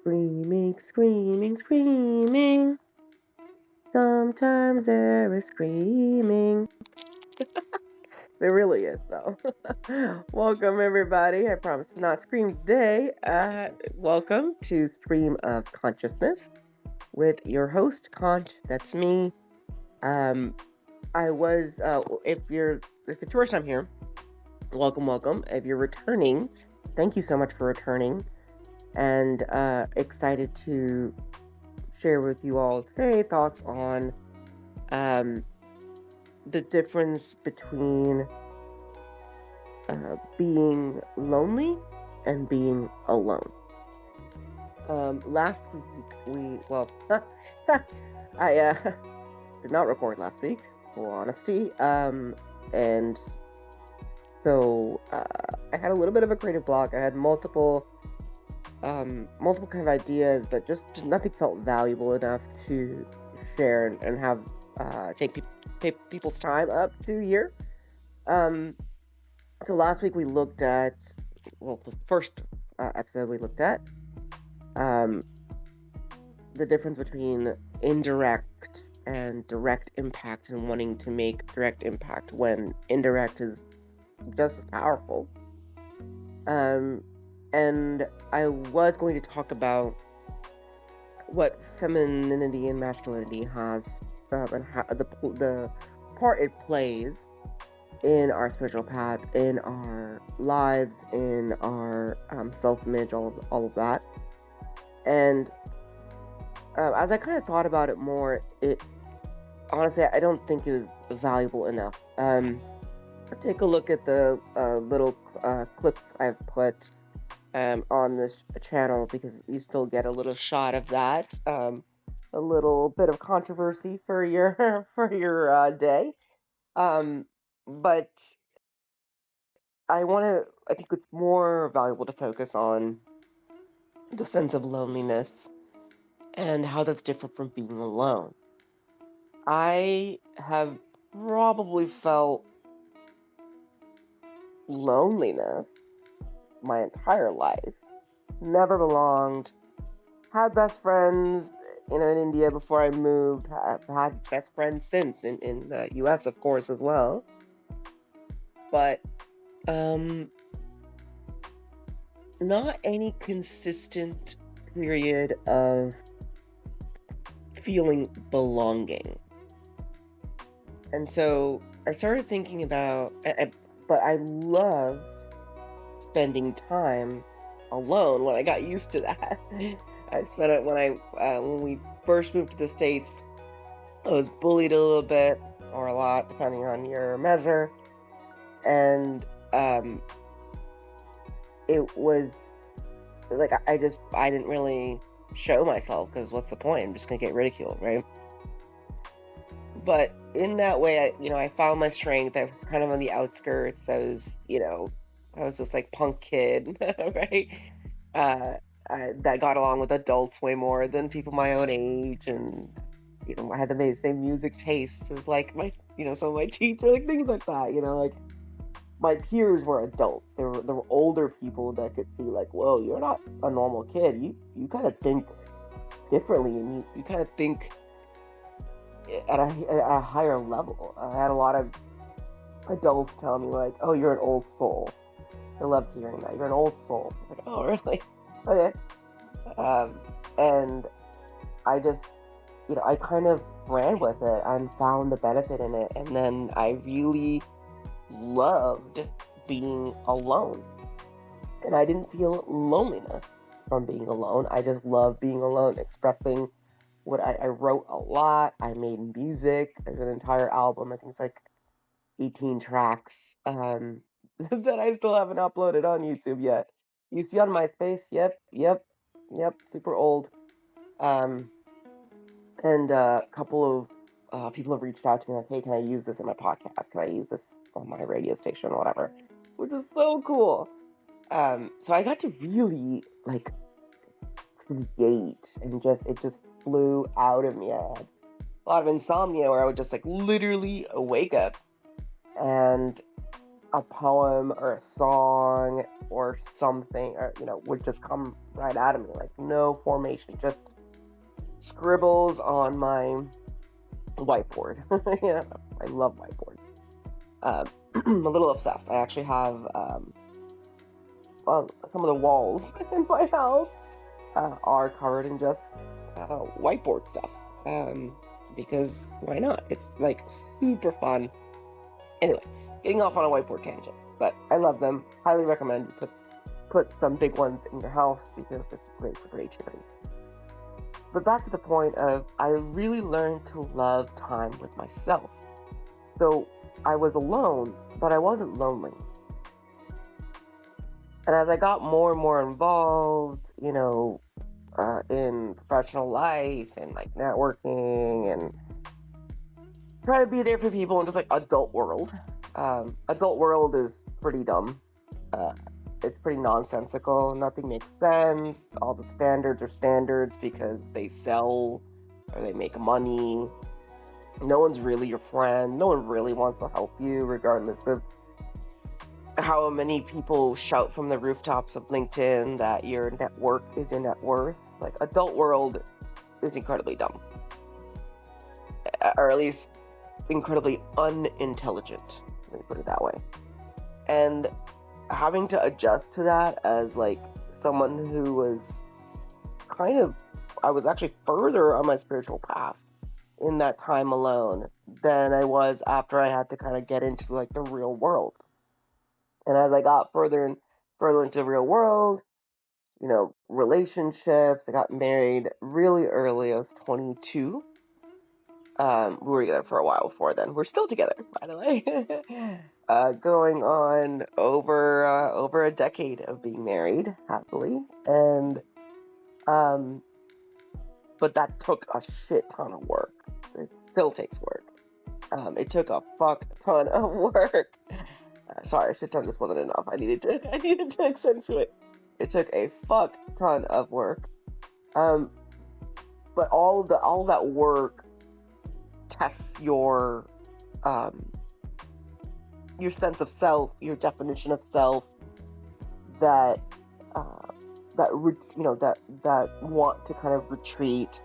Screaming, screaming, screaming. Sometimes there is screaming. There really is, though. Welcome, everybody. I promise to not scream today. Welcome to Stream of Consciousness with your host, Conch. That's me. I was, if it's your first time here, welcome. If you're returning, thank you so much for returning. And excited to share with you all today thoughts on the difference between being lonely and being alone. Last week I did not record last week, full honesty. And so I had a little bit of a creative block. I had multiple kind of ideas, but just nothing felt valuable enough to share and have take people's time up to here. So last week we looked at, the first episode we looked at the difference between indirect and direct impact, and wanting to make direct impact when indirect is just as powerful. And I was going to talk about what femininity and masculinity has, and how the part it plays in our spiritual path, in our lives, in our self-image, all of that. And as I kind of thought about it more, honestly, I don't think it was valuable enough. Take a look at the little clips I've put on this channel, because you still get a little shot of that, a little bit of controversy for your for your day. But I think it's more valuable to focus on the sense of loneliness and how that's different from being alone. I have probably felt loneliness my entire life. Never belonged. Had best friends, in India before I moved. I've had best friends since in the US, of course, as well. But not any consistent period of feeling belonging. And so I started thinking about, but I loved spending time alone when I got used to that. I spent it when we first moved to the States. I was bullied a little bit, or a lot, depending on your measure. And it was like, I didn't really show myself, because what's the point? I'm just gonna get ridiculed, right? But in that way, I found my strength. I was kind of on the outskirts. I was this like punk kid, right? That got along with adults way more than people my own age, and I had the same music tastes as like my, some of my teacher, like things like that. Like my peers were adults. There were older people that could see, like, whoa, you're not a normal kid. You kind of think differently, and you kind of think at a higher level. I had a lot of adults tell me, like, oh, you're an old soul. I loved hearing that. You're an old soul. I was like, oh, really? Okay. And I just, I kind of ran with it and found the benefit in it. And then I really loved being alone. And I didn't feel loneliness from being alone. I just loved being alone, expressing what I wrote a lot. I made music. There's an entire album. I think it's like 18 tracks that I still haven't uploaded on YouTube yet. Used to be on MySpace. Yep. Super old. And a couple of people have reached out to me, like, hey, can I use this in my podcast? Can I use this on my radio station or whatever? Which is so cool. So I got to really, like, create, and it just flew out of me. I had a lot of insomnia where I would just, like, literally wake up and a poem or a song or something, or, would just come right out of me, like no formation, just scribbles on my whiteboard. Yeah, I love whiteboards. I'm a little obsessed. I actually have some of the walls in my house are covered in just whiteboard stuff. Because why not? It's like super fun. Anyway, getting off on a whiteboard tangent, but I love them. Highly recommend you put some big ones in your house because it's great for creativity. But back to the point of, I really learned to love time with myself. So I was alone, but I wasn't lonely. And as I got more and more involved, in professional life and like networking and trying to be there for people in just like adult world. Adult world is pretty dumb. It's pretty nonsensical. Nothing makes sense. All the standards are standards because they sell or they make money. No one's really your friend. No one really wants to help you, regardless of how many people shout from the rooftops of LinkedIn that your network is your net worth. Like, adult world is incredibly dumb. Or at least incredibly unintelligent. Let me put it that way. And having to adjust to that as like someone who was I was actually further on my spiritual path in that time alone than I was after I had to kind of get into like the real world. And as I got further and further into the real world, relationships, I got married really early. I was 22. We were together for a while before then. We're still together, by the way. Going on over a decade of being married happily, and but that took a shit ton of work. It still takes work. It took a fuck ton of work. Sorry, a shit ton just wasn't enough. I needed to accentuate. It took a fuck ton of work. But all that work tests your sense of self, your definition of self, that want to kind of retreat,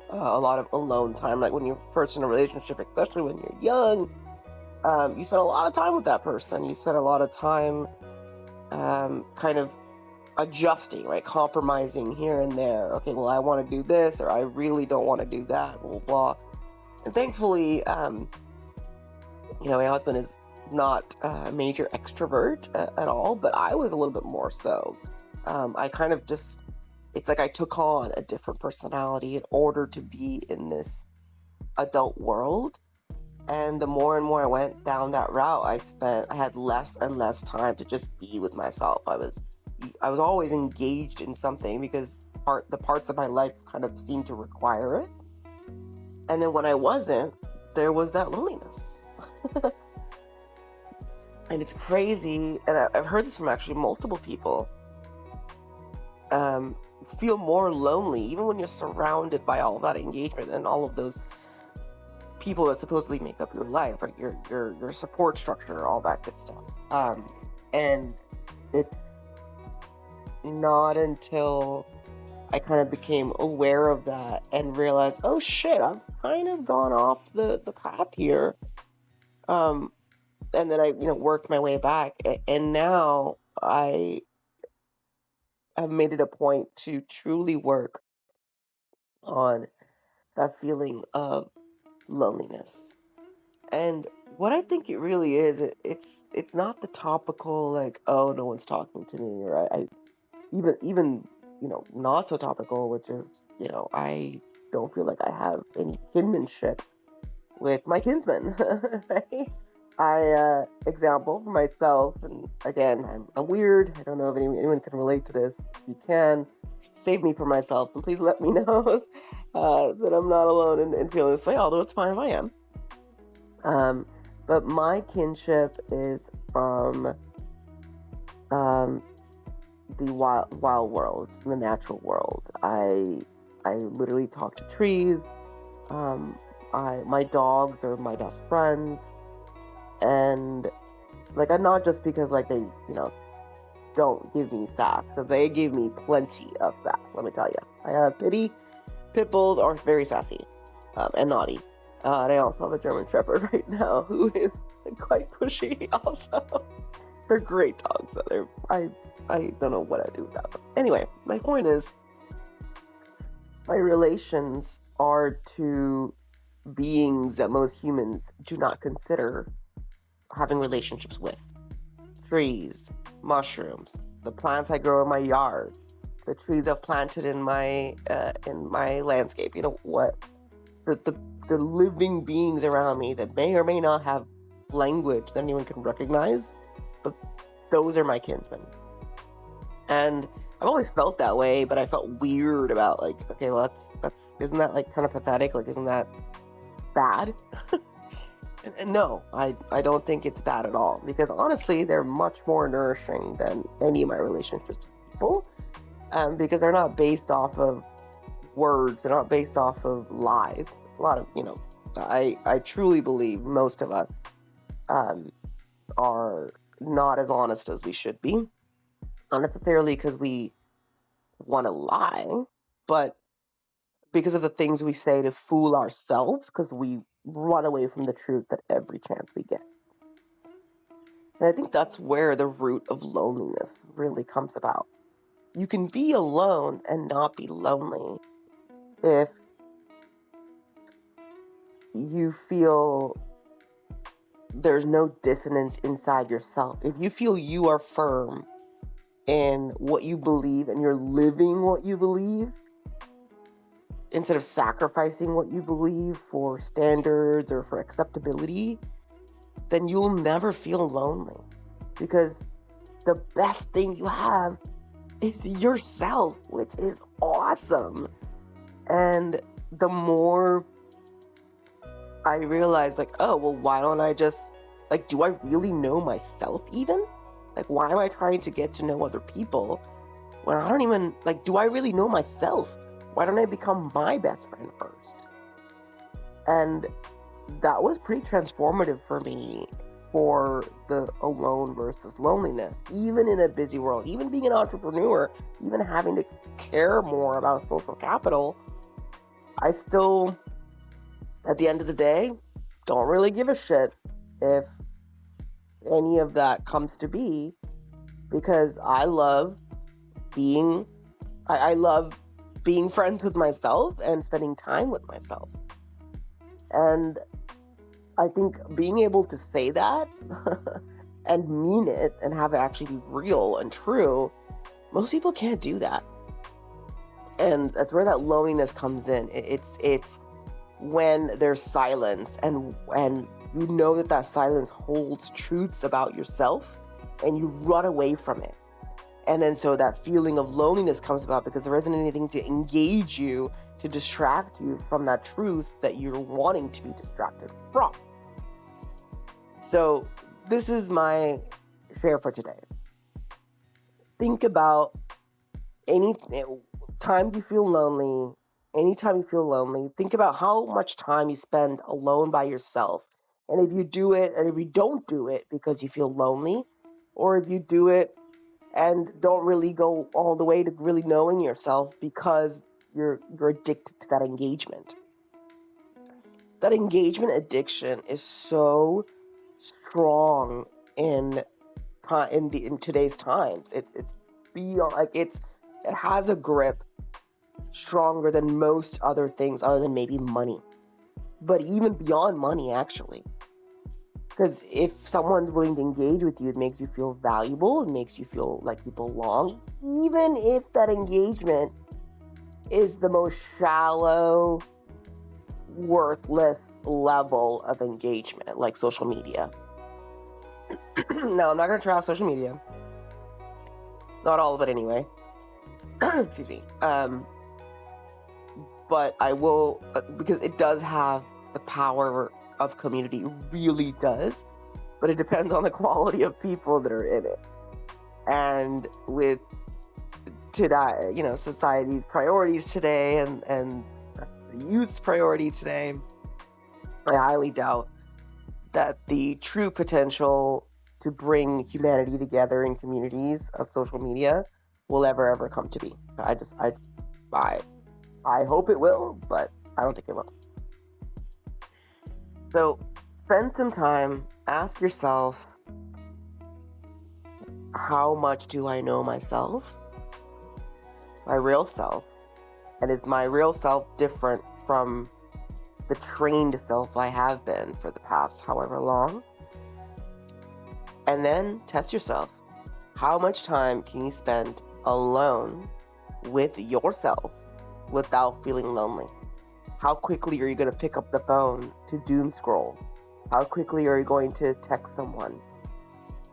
a lot of alone time. Like when you're first in a relationship, especially when you're young, you spend a lot of time with that person. You spend a lot of time kind of adjusting, right? Compromising here and there. Okay, well, I want to do this, or I really don't want to do that, blah, blah, blah. And thankfully, my husband is not a major extrovert at all, but I was a little bit more so. I kind of just, it's like I took on a different personality in order to be in this adult world. And the more and more I went down that route, I had less and less time to just be with myself. I was always engaged in something because the parts of my life kind of seemed to require it. And then when I wasn't, there was that loneliness. And it's crazy, and I've heard this from actually multiple people. Feel more lonely even when you're surrounded by all that engagement and all of those people that supposedly make up your life, right? Your support structure, all that good stuff. And it's not until I kind of became aware of that and realized, oh shit, I've kind of gone off the path here. And then I, worked my way back, and now I have made it a point to truly work on that feeling of loneliness. And what I think it really is, it's not the topical, like, oh, no one's talking to me, or I even not so topical, which is, I don't feel like I have any kinship with my kinsmen, right? Example for myself, and again, I'm weird. I don't know if anyone can relate to this. If you can, save me from myself, and please let me know that I'm not alone in feeling this way, although it's fine if I am. But my kinship is from the wild world, from the natural world. I literally talk to trees. My dogs are my best friends, and Like, and not just because, like, they, don't give me sass, because they give me plenty of sass, let me tell you. I have pit bulls are very sassy, and naughty. And I also have a German Shepherd right now who is quite pushy also. They're great dogs. So I don't know what I'd do without them. Anyway, my point is, my relations are to beings that most humans do not consider having relationships with. Trees, mushrooms, the plants I grow in my yard, the trees I've planted in my landscape. You know what? The living beings around me that may or may not have language that anyone can recognize, but those are my kinsmen. And I've always felt that way, but I felt weird about, like, okay, well, that's isn't that, like, kind of pathetic? Like, isn't that bad? And no, I don't think it's bad at all, because honestly, they're much more nourishing than any of my relationships with people, because they're not based off of words, they're not based off of lies. A lot of, I truly believe most of us are not as honest as we should be. Not necessarily because we want to lie, but because of the things we say to fool ourselves, because we run away from the truth at every chance we get. And I think that's where the root of loneliness really comes about. You can be alone and not be lonely if you feel there's no dissonance inside yourself. If you feel you are firm in what you believe and you're living what you believe, instead of sacrificing what you believe for standards or for acceptability, then you'll never feel lonely. Because the best thing you have is yourself, which is awesome. And the more I realize, like, oh, well, why don't I just, like, do I really know myself even? Like, why am I trying to get to know other people when I don't even, like, do I really know myself? Why don't I become my best friend first? And that was pretty transformative for me, for the alone versus loneliness. Even in a busy world, even being an entrepreneur, even having to care more about social capital, I still, at the end of the day, don't really give a shit if any of that comes to be, because I love being friends with myself and spending time with myself. And I think being able to say that and mean it and have it actually be real and true, most people can't do that. And that's where that loneliness comes in. It's when there's silence and you know that silence holds truths about yourself and you run away from it. And then so that feeling of loneliness comes about because there isn't anything to engage you, to distract you from that truth that you're wanting to be distracted from. So this is my share for today. Think about any time you feel lonely, anytime you feel lonely, think about how much time you spend alone by yourself. And if you do it, and if you don't do it because you feel lonely, or if you do it and don't really go all the way to really knowing yourself because you're addicted to that engagement. That engagement addiction is so strong in today's times. It's beyond, like, it has a grip stronger than most other things, other than maybe money, but even beyond money, actually. Because if someone's willing to engage with you, it makes you feel valuable. It makes you feel like you belong. Even if that engagement is the most shallow, worthless level of engagement, like social media. Now, I'm not going to trash social media. Not all of it, anyway. Excuse me. But I will, because it does have the power of community, really does, but it depends on the quality of people that are in it. And with today, society's priorities today and the youth's priority today, I highly doubt that the true potential to bring humanity together in communities of social media will ever come to be. I hope it will, but I don't think it will. So spend some time, ask yourself, how much do I know myself? My real self. And is my real self different from the trained self I have been for the past however long? And then test yourself. How much time can you spend alone with yourself without feeling lonely? How quickly are you going to pick up the phone to doom scroll? How quickly are you going to text someone?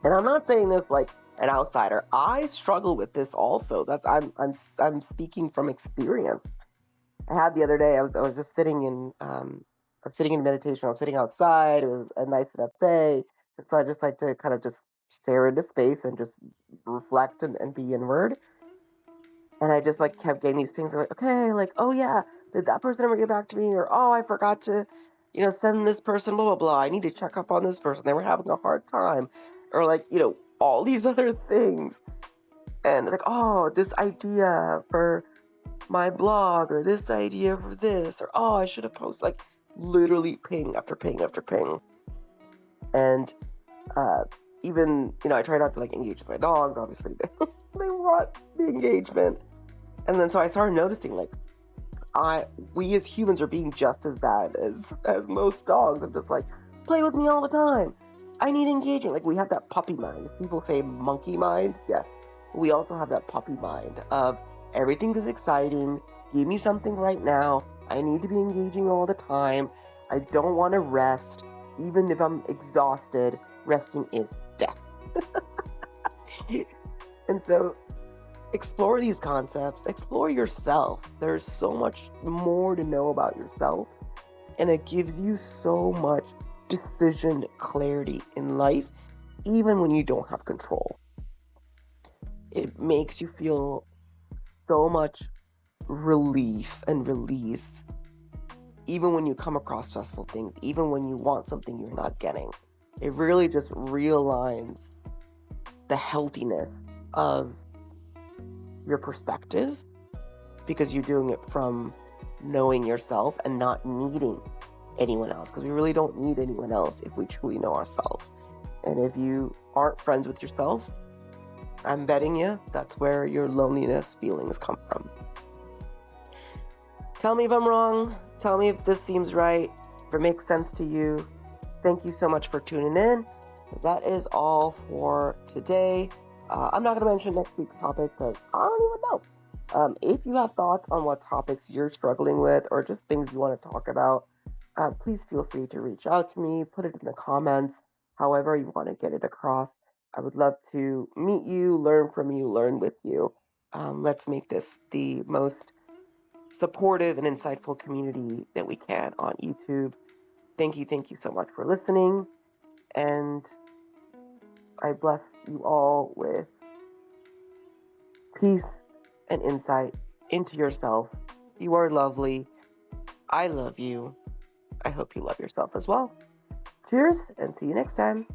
And I'm not saying this like an outsider. I struggle with this also. I'm speaking from experience. I had the other day. I was just sitting in meditation. I was sitting outside. It was a nice enough day, and so I just like to kind of just stare into space and just reflect and be inward. And I just like kept getting these pings. I'm like, okay, like, oh yeah, did that person ever get back to me? Or oh, I forgot to, send this person blah blah blah. I need to check up on this person. They were having a hard time, or like, all these other things. And like, oh, this idea for my blog, or this idea for this, or oh, I should have posted, like literally ping after ping after ping. And even, I try not to like engage with my dogs, obviously. They want the engagement. And then so I started noticing like we as humans are being just as bad as most dogs. I'm just like, play with me all the time. I need engagement. Like we have that puppy mind. People say monkey mind. Yes. We also have that puppy mind of everything is exciting. Give me something right now. I need to be engaging all the time. I don't want to rest. Even if I'm exhausted, resting is death. And so explore these concepts. Explore yourself. There's so much more to know about yourself. And it gives you so much decision clarity in life, even when you don't have control. It makes you feel so much relief and release, even when you come across stressful things, even when you want something you're not getting. It really just realigns the healthiness of your perspective, because you're doing it from knowing yourself and not needing anyone else, because we really don't need anyone else if we truly know ourselves. And if you aren't friends with yourself, I'm betting you that's where your loneliness feelings come from. Tell me if I'm wrong. Tell me if this seems right, if it makes sense to you. Thank you so much for tuning in. That is all for today. I'm not going to mention next week's topic because I don't even know. If you have thoughts on what topics you're struggling with or just things you want to talk about, please feel free to reach out to me, put it in the comments, however you want to get it across. I would love to meet you, learn from you, learn with you. Let's make this the most supportive and insightful community that we can on YouTube. Thank you so much for listening, and I bless you all with peace and insight into yourself. You are lovely. I love you. I hope you love yourself as well. Cheers, and see you next time.